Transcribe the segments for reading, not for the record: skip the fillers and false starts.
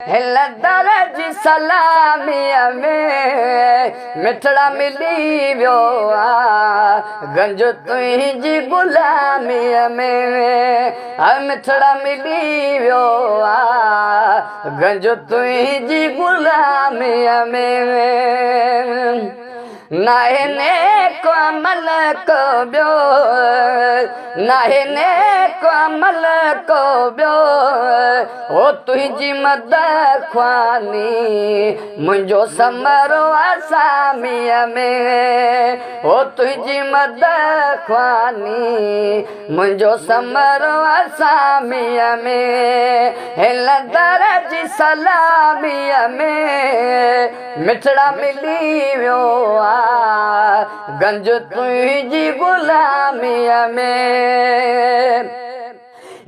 दरज सलामीअ में मिठड़ा मिली वियो आ गंज तुंहिंजी गुलामीअ में मिठड़ा मिली वियो आ गंज तुंहिंजी गुलामीअ में नाहे नेको अमल को ॿियो नाहे नेको अमल को ॿियो ओ तुंहिंजी मद ख्वानी मुंहिंजो समरो आसामीअ में ओ तुंहिंजी मद ख्वानी मुंहिंजो समरो आसामीअ में दरज सलामीअ में मिठड़ा मिली वियो आ गंज तुंहिंजी गुलामीअ में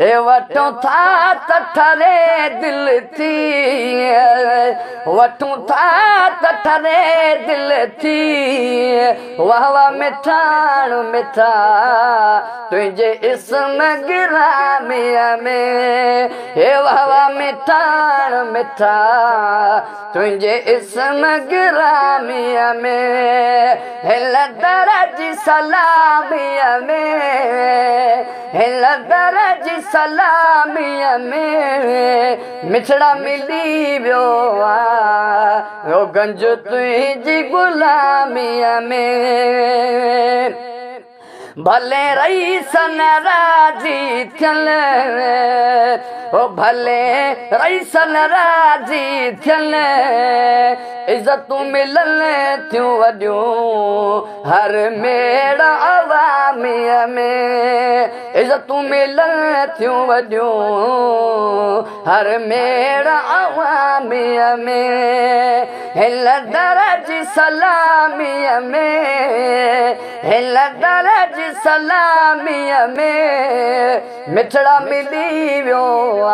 वठूं था त ठरे दिल थी वठूं था त ठरे दिल थी वाह वाह मिठाण मिठा तुंहिंजे इस्म गिरामीअ में वाह वाह मिठाण मिठा तुंहिंजे इस्म गिरामीअ में दरज सलामीअ में दरज सलामीअ में मिठड़ा मिली वियो आ ओ गंज तुंहिंजी गुलामीअ में भले रईसन राजी थियल ओ भले रईसन राजी थियल इज़तूं मिलल थियूं वॾियूं हर मेड़ अवामीअ में इज़तूं मिलल थियूं वॾियूं हर मेड़ अवामीअ में दरज सलामीअ में दरज सलामीअ में मिठड़ा मिली वियो आ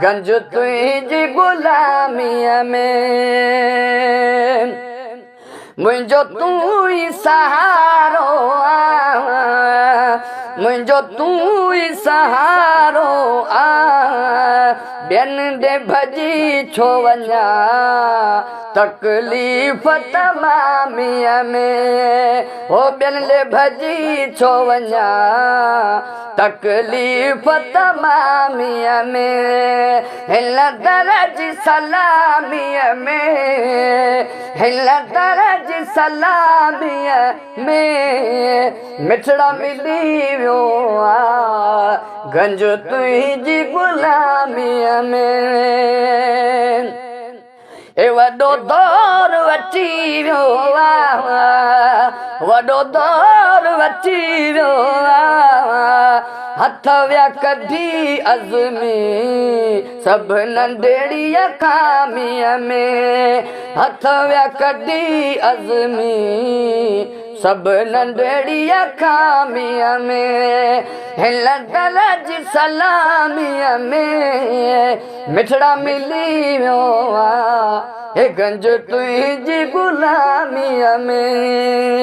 गंज तुंहिंजी गुलामीअ में मुंहिंजो तूं ई सहारो आ मुंहिंजो तूं ई सहारो आ ॿियनि ॾे भॼी छो वञा तकलीफ़ तमामीअ में ओ ॿियनि ॾे भॼी छो वञा तकलीफ़ तमामीअ में दरज सलामीअ में दरज सलामीअ में मिठड़ा मिली वियो आ गंज तुंहिंजी गुलामीअ में वॾो दौर अची वियो आ वॾो दौर अची वियो आ हथ विया कढी अज़मी सभु नंढड़ीअ खामीअ में हथ विया कढी अज़मी सभु नंढड़ीअ खामीअ में दरज सलामीअ में मिठड़ा मिली वियो आ गंज तुंहिंजी गुलामीअ में।